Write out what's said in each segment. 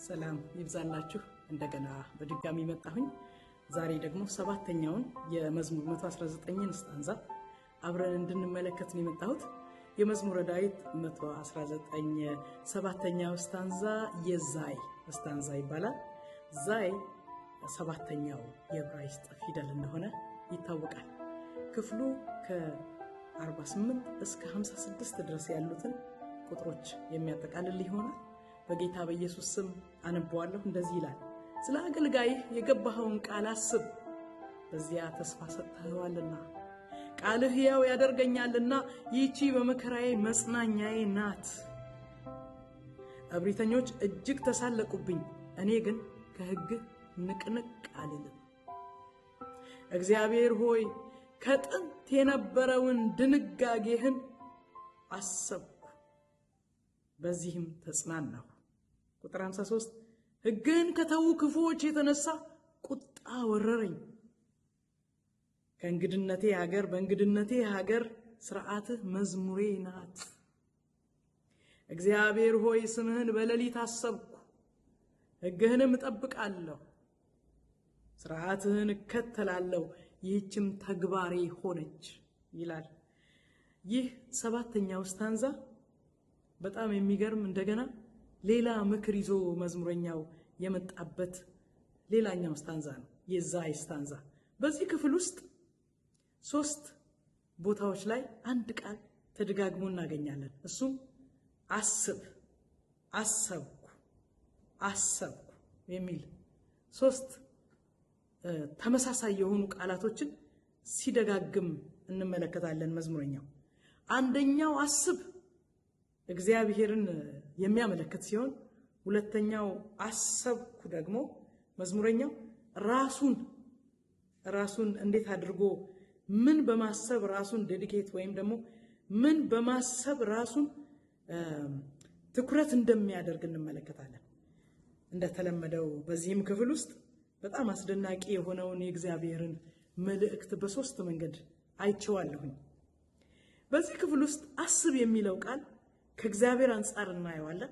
ሰላም ይብዛላችሁ እንደገና በድጋሚ መጣሁኝ። ዛሬ ደግሞ ሰባተኛውን የመዝሙር 119ን ስታንዛ አብረን እንድንመለከት ነው የመጣሁት። የመዝሙረ ዳዊት 119 ሰባተኛው ስታንዛ የዛይ ስታንዛ ይባላል። ዛይ ሰባተኛው የዕብራይስጥ ፊደል እንደሆነ ይታወቃል። ክፍሉ ከ48 እስከ 56 ድረስ ያሉትን ቁጥሮች የሚያጠቃልል ይሆናል። በጌታ በኢየሱስ ስም አነባዋለሁ። እንደዚህ ይላል። ስለ አገልጋይህ የገባኸውን ቃል አስብ፣ በዚያ ተስፋ ሰጥተኸዋልና። ቃልህ ሕያው ያደርገኛልና ይህቺ በመከራዬ መጽናኛዬ ናት። እብሪተኞች እጅግ ተሳለቁብኝ፣ እኔ ግን ከሕግህ ንቅንቅ አልልም። እግዚአብሔር ሆይ ከጥንት የነበረውን ድንጋጌህን አሰብኩ፣ በዚህም ተጽናናሁ። ቁጥር 53 ሕግህን ከተዉ ክፉዎች የተነሳ ቁጣ ወረረኝ። ከእንግድነቴ ሀገር በእንግድነቴ ሀገር ሥርዓትህ መዝሙሬ ናት። እግዚአብሔር ሆይ ስምህን በሌሊት አሰብኩ፣ ሕግህንም እጠብቃለሁ። ሥርዓትህን እከተላለሁ፣ ይህችም ተግባሬ ሆነች ይላል። ይህ ሰባተኛው ስታንዛ በጣም የሚገርም እንደገና ሌላ ምክር ይዞ መዝሙረኛው የመጣበት ሌላኛው ስታንዛ ነው፣ የዛይ ስታንዛ። በዚህ ክፍል ውስጥ 3 ቦታዎች ላይ አንድ ቃል ተደጋግሞ እናገኛለን። እሱም አስብ፣ አሰብኩ፣ አሰብኩ የሚል 3 ተመሳሳይ የሆኑ ቃላቶችን ሲደጋግም እንመለከታለን መዝሙረኛው። አንደኛው አስብ እግዚአብሔርን የሚያመለክት ሲሆን፣ ሁለተኛው አሰብኩ ደግሞ መዝሙረኛው ራሱን እንዴት አድርጎ ምን በማሰብ ራሱን ዴዲኬት ወይም ደግሞ ምን በማሰብ ራሱን ትኩረት እንደሚያደርግ እንመለከታለን። እንደተለመደው በዚህም ክፍል ውስጥ በጣም አስደናቂ የሆነውን የእግዚአብሔርን መልእክት በ3 መንገድ አይቼዋለሁኝ። በዚህ ክፍል ውስጥ አስብ የሚለው ቃል ከእግዚአብሔር አንጻር እናየዋለን፣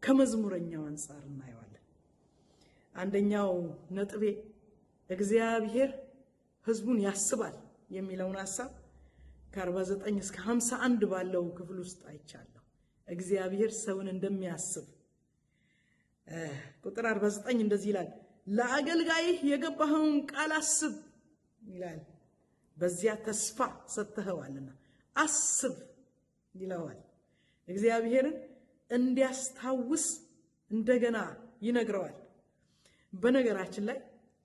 ከመዝሙረኛው አንጻር እናየዋለን። አንደኛው ነጥቤ እግዚአብሔር ሕዝቡን ያስባል የሚለውን ሐሳብ ከ49 እስከ 51 ባለው ክፍል ውስጥ አይቻለሁ። እግዚአብሔር ሰውን እንደሚያስብ ቁጥር 49 እንደዚህ ይላል፣ ለአገልጋይህ የገባኸውን ቃል አስብ ይላል፣ በዚያ ተስፋ ሰጥተኸዋልና። አስብ ይለዋል። እግዚአብሔርን እንዲያስታውስ እንደገና ይነግረዋል። በነገራችን ላይ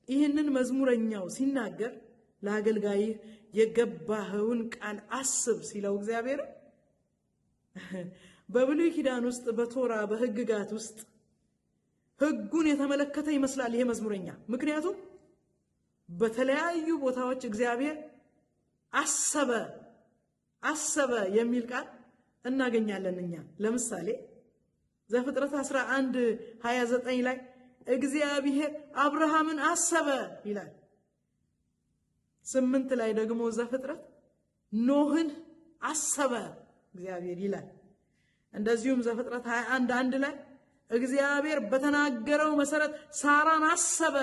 ይህንን መዝሙረኛው ሲናገር ለአገልጋይህ የገባኸውን ቃል አስብ ሲለው እግዚአብሔር በብሉይ ኪዳን ውስጥ በቶራ በሕግጋት ውስጥ ሕጉን የተመለከተ ይመስላል ይሄ መዝሙረኛ። ምክንያቱም በተለያዩ ቦታዎች እግዚአብሔር አሰበ የሚል ቃል እናገኛለን። እኛ ለምሳሌ ዘፍጥረት 11:29 ላይ እግዚአብሔር አብርሃምን አሰበ ይላል። 8 ላይ ደግሞ ዘፍጥረት ኖህን አሰበ እግዚአብሔር ይላል። እንደዚሁም ዘፍጥረት 21:1 ላይ እግዚአብሔር በተናገረው መሰረት ሳራን አሰበ፣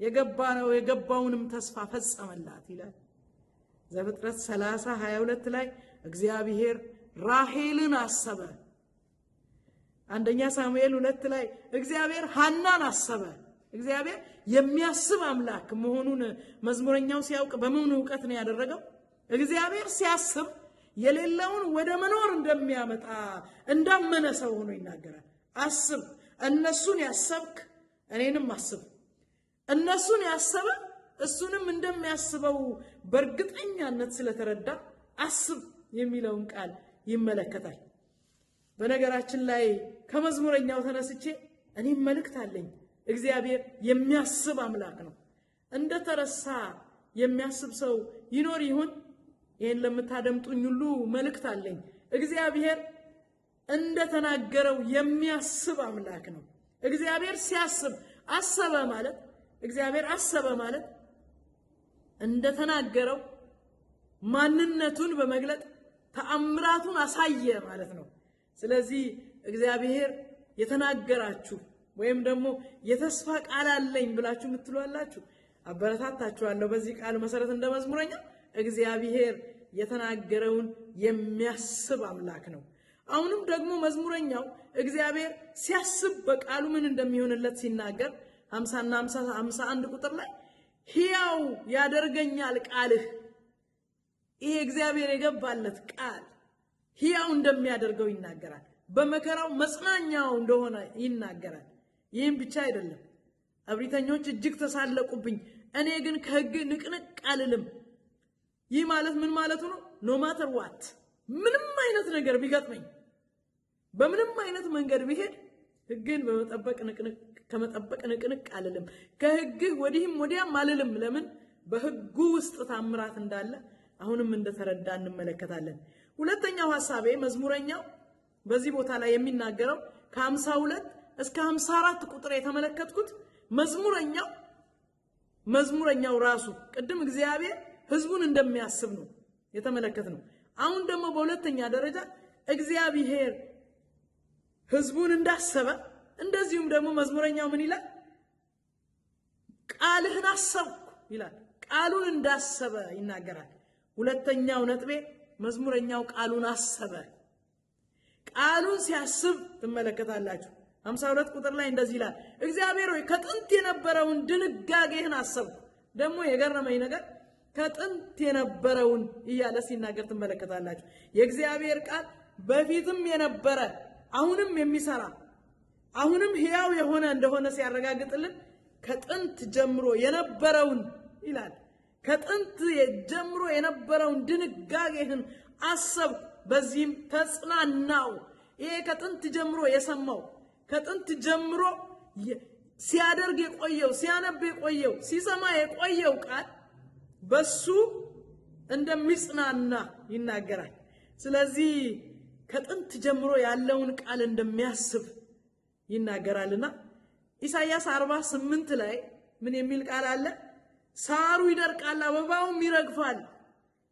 የገባውንም ተስፋ ፈጸመላት ይላል። ዘፍጥረት 30:22 ላይ እግዚአብሔር ራሔልን አሰበ። አንደኛ ሳሙኤል 2 ላይ እግዚአብሔር ሐናን አሰበ። እግዚአብሔር የሚያስብ አምላክ መሆኑን መዝሙረኛው ሲያውቅ በምን ዕውቀት ነው ያደረገው? እግዚአብሔር ሲያስብ የሌለውን ወደ መኖር እንደሚያመጣ እንዳመነ ሰው ሆኖ ይናገራል። አስብ፣ እነሱን ያሰብክ እኔንም አስብ። እነሱን ያሰበ እሱንም እንደሚያስበው በእርግጠኛነት ስለተረዳ አስብ የሚለውን ቃል ይመለከታል። በነገራችን ላይ ከመዝሙረኛው ተነስቼ እኔም መልእክት አለኝ። እግዚአብሔር የሚያስብ አምላክ ነው። እንደተረሳ የሚያስብ ሰው ይኖር ይሆን? ይህን ለምታደምጡኝ ሁሉ መልእክት አለኝ። እግዚአብሔር እንደተናገረው የሚያስብ አምላክ ነው። እግዚአብሔር ሲያስብ አሰበ ማለት እግዚአብሔር አሰበ ማለት እንደተናገረው ማንነቱን በመግለጥ ተአምራቱን አሳየ ማለት ነው። ስለዚህ እግዚአብሔር የተናገራችሁ ወይም ደግሞ የተስፋ ቃል አለኝ ብላችሁ ምትሏላችሁ አበረታታችኋለሁ። በዚህ ቃል መሰረት እንደ መዝሙረኛ እግዚአብሔር የተናገረውን የሚያስብ አምላክ ነው። አሁንም ደግሞ መዝሙረኛው እግዚአብሔር ሲያስብ በቃሉ ምን እንደሚሆንለት ሲናገር 50 እና 51 ቁጥር ላይ ሕያው ያደርገኛል ቃልህ፣ ይሄ እግዚአብሔር የገባለት ቃል ሕያው እንደሚያደርገው ይናገራል። በመከራው መጽናኛው እንደሆነ ይናገራል። ይህም ብቻ አይደለም፣ እብሪተኞች እጅግ ተሳለቁብኝ፣ እኔ ግን ከሕግ ንቅንቅ አልልም። ይህ ማለት ምን ማለቱ ነው? ኖ ማተር ዋት፣ ምንም አይነት ነገር ቢገጥመኝ፣ በምንም አይነት መንገድ ቢሄድ ሕግን ከመጠበቅ ንቅንቅ አልልም። ከሕግህ ወዲህም ወዲያም አልልም። ለምን? በሕጉ ውስጥ ታምራት እንዳለ አሁንም እንደተረዳ እንመለከታለን። ሁለተኛው ሐሳቤ መዝሙረኛው በዚህ ቦታ ላይ የሚናገረው ከ52 እስከ 54 ቁጥር የተመለከትኩት መዝሙረኛው ራሱ ቅድም እግዚአብሔር ሕዝቡን እንደሚያስብ ነው የተመለከትነው። አሁን ደግሞ በሁለተኛ ደረጃ እግዚአብሔር ሕዝቡን እንዳሰበ እንደዚሁም ደግሞ መዝሙረኛው ምን ይላል? ቃልህን አሰብኩ ይላል። ቃሉን እንዳሰበ ይናገራል። ሁለተኛው ነጥቤ መዝሙረኛው ቃሉን አሰበ። ቃሉን ሲያስብ ትመለከታላችሁ። 52 ቁጥር ላይ እንደዚህ ይላል፣ እግዚአብሔር ሆይ ከጥንት የነበረውን ድንጋጌህን አሰብኩ። ደግሞ የገረመኝ ነገር ከጥንት የነበረውን እያለ ሲናገር ትመለከታላችሁ። የእግዚአብሔር ቃል በፊትም የነበረ አሁንም የሚሰራ አሁንም ሕያው የሆነ እንደሆነ ሲያረጋግጥልን ከጥንት ጀምሮ የነበረውን ይላል። ከጥንት ጀምሮ የነበረውን ድንጋጌህን አሰብኩ፣ በዚህም ተጽናናው። ይሄ ከጥንት ጀምሮ የሰማው ከጥንት ጀምሮ ሲያደርግ የቆየው ሲያነብ የቆየው ሲሰማ የቆየው ቃል በሱ እንደሚጽናና ይናገራል። ስለዚህ ከጥንት ጀምሮ ያለውን ቃል እንደሚያስብ ይናገራልና ኢሳይያስ 48 ላይ ምን የሚል ቃል አለ? ሳሩ ይደርቃል አበባውም ይረግፋል፣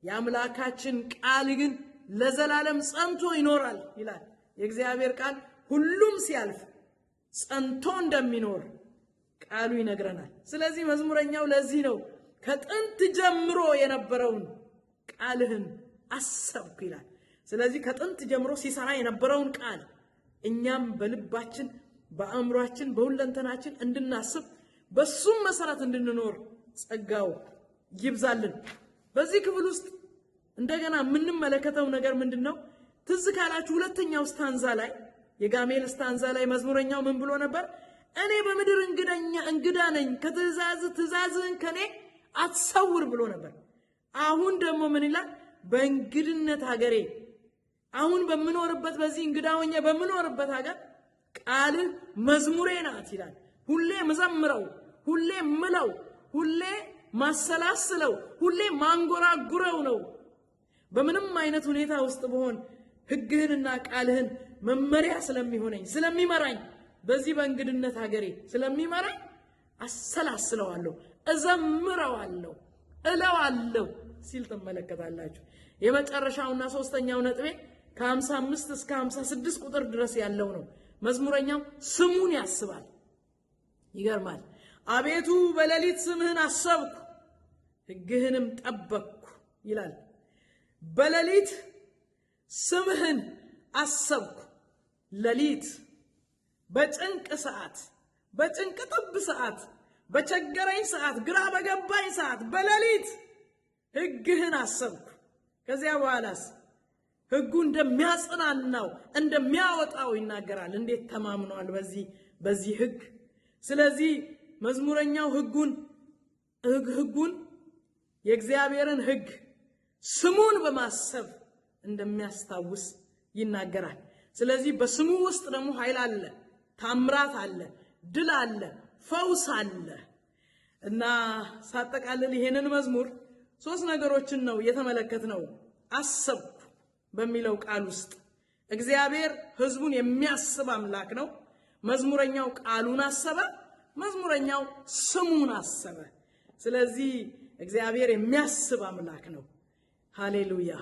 የአምላካችን ቃል ግን ለዘላለም ጸንቶ ይኖራል ይላል። የእግዚአብሔር ቃል ሁሉም ሲያልፍ ጸንቶ እንደሚኖር ቃሉ ይነግረናል። ስለዚህ መዝሙረኛው ለዚህ ነው ከጥንት ጀምሮ የነበረውን ቃልህን አሰብኩ ይላል። ስለዚህ ከጥንት ጀምሮ ሲሰራ የነበረውን ቃል እኛም በልባችን በአእምሯችን በሁለንተናችን እንድናስብ በሱም መሰረት እንድንኖር ጸጋው ይብዛልን። በዚህ ክፍል ውስጥ እንደገና የምንመለከተው ነገር ምንድነው? ትዝ ካላችሁ ሁለተኛው ስታንዛ ላይ የጋሜል ስታንዛ ላይ መዝሙረኛው ምን ብሎ ነበር? እኔ በምድር እንግዳ ነኝ፣ ትእዛዝህን ከኔ አትሰውር ብሎ ነበር። አሁን ደግሞ ምን ይላል? በእንግድነት ሀገሬ አሁን በምኖርበት በዚህ እንግዳ ሆኜ በምኖርበት ሀገር ቃልህ መዝሙሬ ናት ይላል። ሁሌ መዘምረው፣ ሁሌ ምለው፣ ሁሌ ማሰላስለው፣ ሁሌ ማንጎራጉረው ነው። በምንም አይነት ሁኔታ ውስጥ በሆን ሕግህንና ቃልህን መመሪያ ስለሚሆነኝ ስለሚመራኝ በዚህ በእንግድነት ሀገሬ ስለሚመራኝ አሰላስለዋለሁ፣ እዘምረዋለሁ፣ እለዋለሁ ሲል ትመለከታላችሁ። የመጨረሻውና ሶስተኛው ነጥቤ ከ55 እስከ 56 ቁጥር ድረስ ያለው ነው። መዝሙረኛው ስሙን ያስባል። ይገርማል። አቤቱ በሌሊት ስምህን አሰብኩ፣ ሕግህንም ጠበቅኩ ይላል። በሌሊት ስምህን አሰብኩ። ሌሊት በጭንቅ ሰዓት፣ በጭንቅ ጥብ ሰዓት፣ በቸገረኝ ሰዓት፣ ግራ በገባኝ ሰዓት በሌሊት ሕግህን አሰብኩ። ከዚያ በኋላስ ሕጉ እንደሚያጽናናው እንደሚያወጣው ይናገራል። እንዴት ተማምኗል በዚህ ሕግ። ስለዚህ መዝሙረኛው ሕጉን የእግዚአብሔርን ሕግ ስሙን በማሰብ እንደሚያስታውስ ይናገራል። ስለዚህ በስሙ ውስጥ ደግሞ ኃይል አለ፣ ታምራት አለ፣ ድል አለ፣ ፈውስ አለ እና ሳጠቃልል ይሄንን መዝሙር 3 ነገሮችን ነው የተመለከትነው። አሰብኩ በሚለው ቃል ውስጥ እግዚአብሔር ሕዝቡን የሚያስብ አምላክ ነው። መዝሙረኛው ቃሉን አሰበ፣ መዝሙረኛው ስሙን አሰበ። ስለዚህ እግዚአብሔር የሚያስብ አምላክ ነው። ሃሌሉያ።